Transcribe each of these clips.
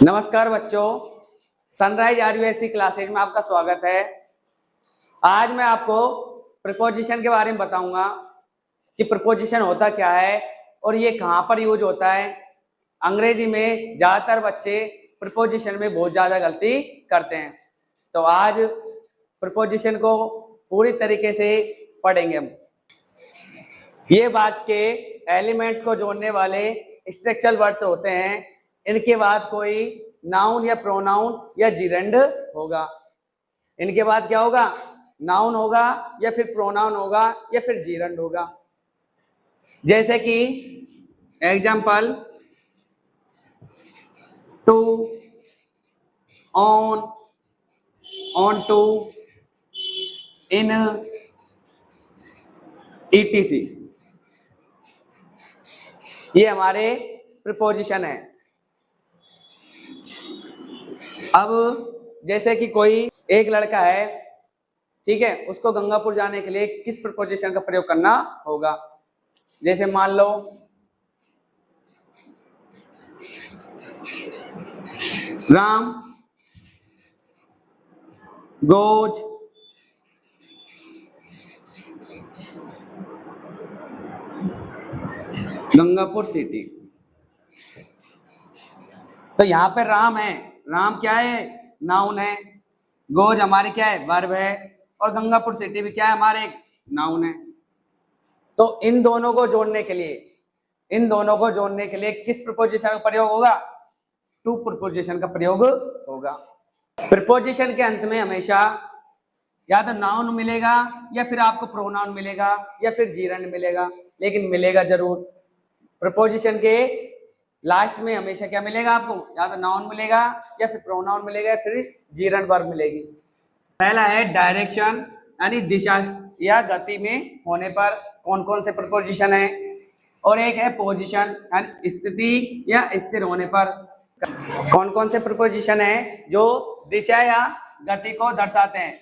नमस्कार बच्चों, sunrise RBSC classes में आपका स्वागत है। आज मैं आपको प्रीपोजिशन के बारे में बताऊंगा कि प्रीपोजिशन होता क्या है और ये कहाँ पर यूज होता है। अंग्रेजी में ज़्यादातर बच्चे प्रीपोजिशन में बहुत ज़्यादा गलती करते हैं, तो आज प्रीपोजिशन को पूरी तरीके से पढ़ेंगे हम। ये वाक्य के एलिमेंट्स को जोड़ने वाले स्ट्रक्चरल वर्ड्स होते हैं। इनके बाद कोई नाउन या प्रोनाउन या जिरेंड होगा। इनके बाद क्या होगा? नाउन होगा या फिर प्रोनाउन होगा या फिर जिरेंड होगा। जैसे कि example to, on, onto, in, etc। ये हमारे प्रीपोजिशन है। अब जैसे कि कोई एक लड़का है, ठीक है, उसको गंगापुर जाने के लिए किस प्रीपोजिशन का प्रयोग करना होगा? जैसे मान लो राम गोज गंगापुर सिटी। तो यहाँ पे राम है, राम क्या है? नाउन है। गोज हमारी क्या है? वर्ब है। और गंगापुर सिटी भी क्या है? हमारे एक नाउन है। तो इन दोनों को जोड़ने के लिए किस प्रीपोजिशन का प्रयोग होगा? टू प्रीपोजिशन का प्रयोग होगा। प्रीपोजिशन के अंत में हमेशा या तो नाउन मिलेगा या फिर आपको प्रोनाउन मिलेगा या फिर जिरेंड मिलेगा, लेकिन मिलेगा जरूर। प्रीपोजिशन के लास्ट में हमेशा क्या मिलेगा आपको? या तो नाउन मिलेगा या फिर प्रोनाउन मिलेगा या फिर जिरेंड वर्ब मिलेगी। पहला है डायरेक्शन, यानी दिशा या गति में होने पर कौन कौन से प्रीपोजिशन है, और एक है पोजीशन, यानी स्थिति या स्थिर होने पर कौन कौन से प्रीपोजिशन है जो दिशा या गति को दर्शाते हैं।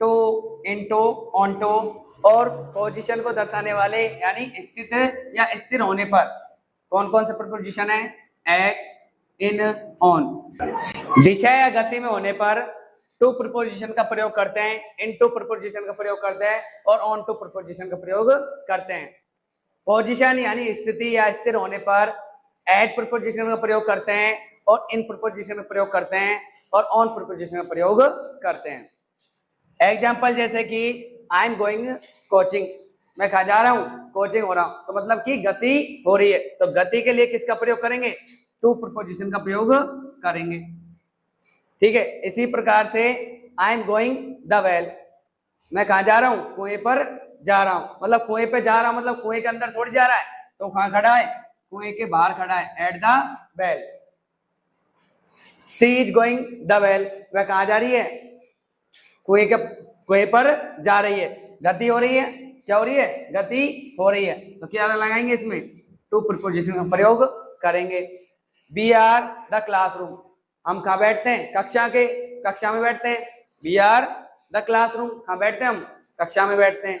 To, into, onto. और पोजीशन को दर्शाने वाले यानी स्थित या स्थिर होने पर कौन कौन से प्रीपोजिशन है? Eight, in, on. दिशा या गति में होने पर टू प्रीपोजिशन का प्रयोग करते हैं, इनटू प्रीपोजिशन का प्रयोग करते हैं और ऑन टू प्रीपोजिशन का प्रयोग करते हैं। पोजीशन यानी स्थिति या स्थिर होने पर एट प्रीपोजिशन का प्रयोग करते हैं और इन प्रीपोजिशन का प्रयोग करते हैं और ऑन प्रीपोजिशन का प्रयोग करते हैं। एग्जाम्पल जैसे कि आई एम गोइंग कोचिंग, मैं कहाँ जा रहा हूँ? कोचिंग हो रहा हूँ। तो मतलब कि गति हो रही है, तो गति के लिए किसका प्रयोग करेंगे? टू प्रीपोजिशन का प्रयोग करेंगे। ठीक है, इसी प्रकार से I am going the well, मैं कहाँ जा रहा हूँ? कुएं पर जा रहा हूँ। मतलब कुएं पे जा रहा हूँ मतलब कुएं के अंदर थोड़ी जा रहा है, तो कहाँ खड़ा है? कुएं के बाहर खड़ा है, at the well. She is going the well, वह कहाँ जा रही है? कुएं पर जा रही है। गति हो रही है, क्या हो रही है? गति हो रही है। तो क्या लगाएंगे इसमें? टू प्रीपोजिशन का प्रयोग करेंगे। वी आर द क्लासरूम, हम कहाँ बैठते हैं? कक्षा में बैठते हैं। वी आर द क्लासरूम, कहाँ बैठते हैं हम? कक्षा में बैठते हैं।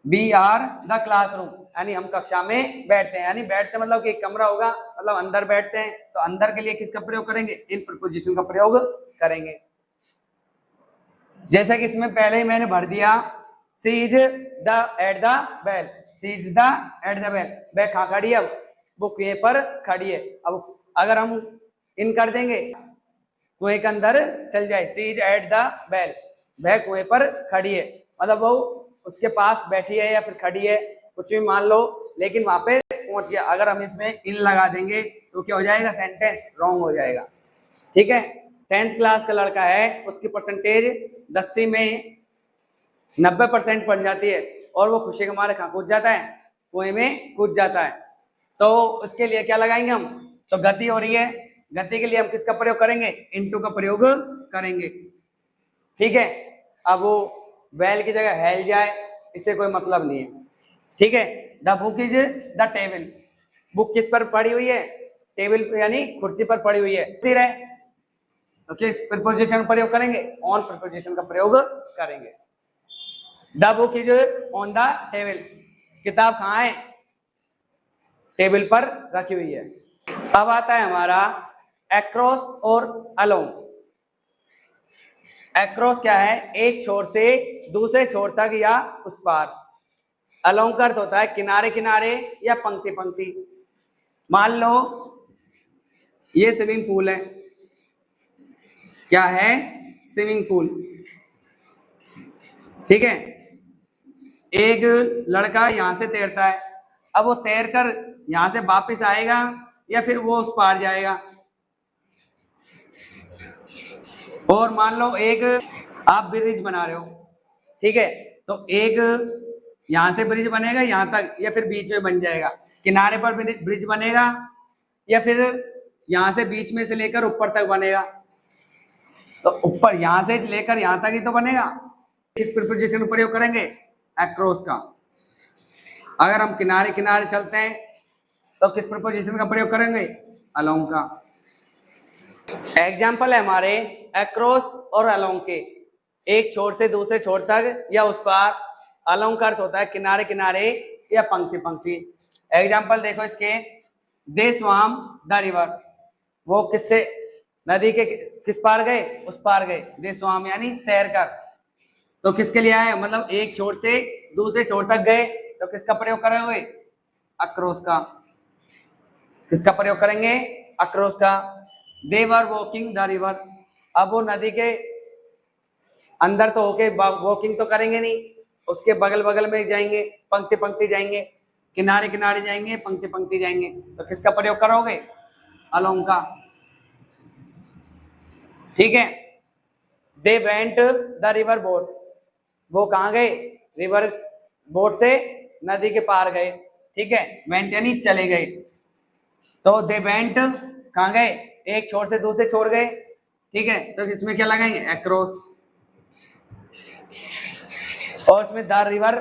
वी आर द क्लासरूम यानी हम कक्षा में बैठते हैं, यानी बैठते मतलब कि एक कमरा होगा, मतलब अंदर बैठते हैं। तो अंदर के लिए किसका प्रयोग करेंगे? इन प्रीपोजिशन का प्रयोग करेंगे। जैसा कि इसमें पहले ही मैंने भर दिया, she is the at the bell, she is the at the bell, वह कहाँ खड़ी है? अब वो कुएं पर खड़ी है। अब अगर हम इन कर देंगे, कुएं के अंदर चल जाए, सी इज एट द बेल, वह कुएं पर खड़ी है, मतलब वो उसके पास बैठी है या फिर खड़ी है, कुछ भी मान लो, लेकिन वहां पे पहुंच गया। अगर हम इसमें इन लगा देंगे तो क्या हो जाएगा? सेंटेंस रॉन्ग हो जाएगा। ठीक है, 10th क्लास का लड़का है, उसकी परसेंटेज 10वीं में 90% बन जाती है और वो खुशी के मारे कहाँ कूद जाता है? कुएं में कूद जाता है। तो उसके लिए क्या लगाएंगे हम? तो गति हो रही है, गति के लिए हम किसका प्रयोग करेंगे? इनटू का प्रयोग करेंगे। ठीक है, अब वो वेल की जगह हेल जाए, इससे कोई मतलब नहीं है। ठीक है, the book is the table, book किस पर पड़ी हुई है? टेबल यानी कुर्सी पर पड़ी हुई है। स्थिर है, तो किस प्रीपोजिशन का प्रयोग करेंगे? ऑन प्रीपोजिशन का प्रयोग करेंगे। The book is on the table, किताब कहाँ है? टेबल पर रखी हुई है। अब आता है हमारा एक्रॉस और अलोंग। एक्रॉस क्या है, एक छोर से दूसरे छोर तक या उस पार। अलोंग का अर्थ होता है किनारे किनारे या पंक्ति पंक्ति। मान लो ये स्विमिंग पूल है, क्या है, स्विमिंग पूल, ठीक है। एक लड़का यहां से तैरता है, अब वो तैर कर यहां से वापस आएगा या फिर वो उस पार जाएगा। और मान लो एक आप ब्रिज बना रहे हो, ठीक है, तो एक यहां से ब्रिज बनेगा यहां तक या फिर बीच में बन जाएगा, किनारे पर ब्रिज बनेगा या फिर यहां से बीच में से लेकर ऊपर तक बनेगा। तो ऊपर यहां से लेकर यहां तक ही तो बनेगा। किस प्रीपोजिशन का प्रयोग करेंगे, अक्रॉस का। अगर हम किनारे किनारे चलते हैं तो किस प्रीपोजिशन का प्रयोग करेंगे, अलोंग का। एग्जाम्पल है हमारे अक्रॉस और अलोंग के, एक छोर से दूसरे छोर तक या उस पार। अलोंग का अर्थ होता है किनारे किनारे या पंक्ति पंक्ति। एग्जाम्पल देखो इसके, दे स्वाम द रिवर, वो किससे, नदी के किस पार गए, उस पार गए। दे स्वाम यानी तैर कर, तो किसके लिए आए, मतलब एक छोर से दूसरे छोर तक गए, तो किसका प्रयोग करेंगे, अक्रॉस का। किसका प्रयोग करेंगे, अक्रॉस का। दे वर वॉकिंग द रिवर, अब वो नदी के अंदर तो होके वॉकिंग तो करेंगे नहीं, उसके बगल बगल में जाएंगे, पंक्ति पंक्ति जाएंगे, किनारे किनारे जाएंगे, पंक्ति पंक्ति जाएंगे, तो किसका प्रयोग करोगे, अलोंग का, ठीक है। They went the river boat, वो कहाँ गए, रिवर बोट से नदी के पार गए, ठीक है। वेंट यानी चले गए, तो दे वेंट कहाँ गए, एक छोर से दूसरे छोर गए, ठीक है। तो इसमें क्या लगाएंगे, अक्रॉस। और इसमें द रिवर,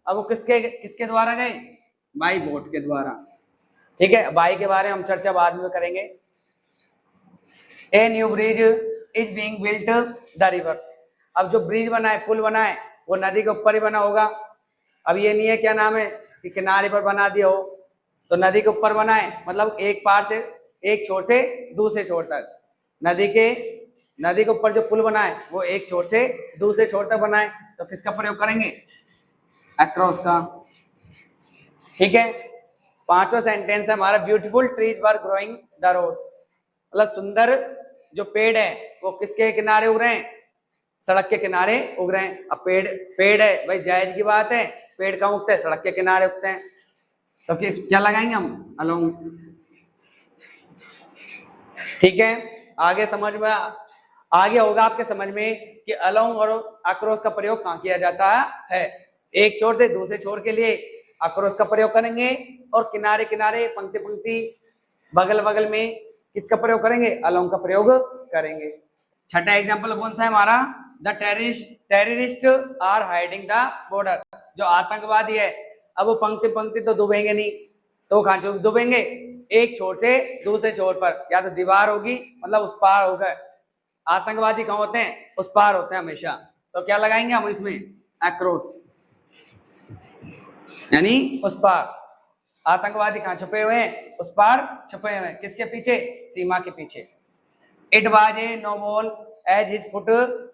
अब वो किसके किसके द्वारा गए, बाई बोट के द्वारा, ठीक है। बाई के बारे में हम चर्चा बाद में करेंगे। A new bridge is being built the river, अब जो ब्रिज बना है, पुल बना है, वो नदी के ऊपर ही बना होगा। अब ये नहीं है क्या नाम है कि किनारे पर बना दिया हो, तो नदी के ऊपर बना है, मतलब एक पार से, एक छोर से दूसरे छोर तक। नदी के ऊपर जो पुल बना है वो एक छोर से दूसरे छोर तक बना है, तो किसका प्रयोग करेंगे, अक्रॉस का, ठीक है। पांचवा सेंटेंस है हमारा, beautiful trees were growing the road, मतलब सुंदर जो पेड़ है वो किसके किनारे उग रहे हैं, सड़क के किनारे उग रहे हैं। अब पेड़ है भाई, जायज की बात है, पेड़ कहाँ उगते हैं, सड़क के किनारे उगते हैं, तो किस क्या लगाएंगे हम, अलोंग, ठीक है। आगे समझ में आगे होगा आपके समझ में कि अलोंग और अक्रॉस का प्रयोग कहाँ किया जाता है, एक छोर से दूसरे छोर के लिए अक्रॉस का प्रयोग करेंगे, और किनारे किनारे पंक्ति पंक्ति बगल बगल में किसका प्रयोग करेंगे, अलोंग का प्रयोग करेंगे। छठा एग्जाम्पल कौन सा है हमारा, the terrorist are hiding the border, जो आतंकवादी है, अब वो पंक्ति पंक्ति तो डूबेंगे नहीं, तो कहाँ डूबेंगे, एक छोर से दूसरे छोर पर, या तो दीवार होगी मतलब उस पार होगा। आतंकवादी कहाँ होते हैं, उस पार होते हैं हमेशा, तो क्या लगाएंगे हम इसमें, अक्रॉस, यानी उस पार। आतंकवादी कहाँ छुपे हुए हैं, उस पार छुपे हुए हैं, किसके पीछे, सीमा के पीछे। It was a no ball as his foot the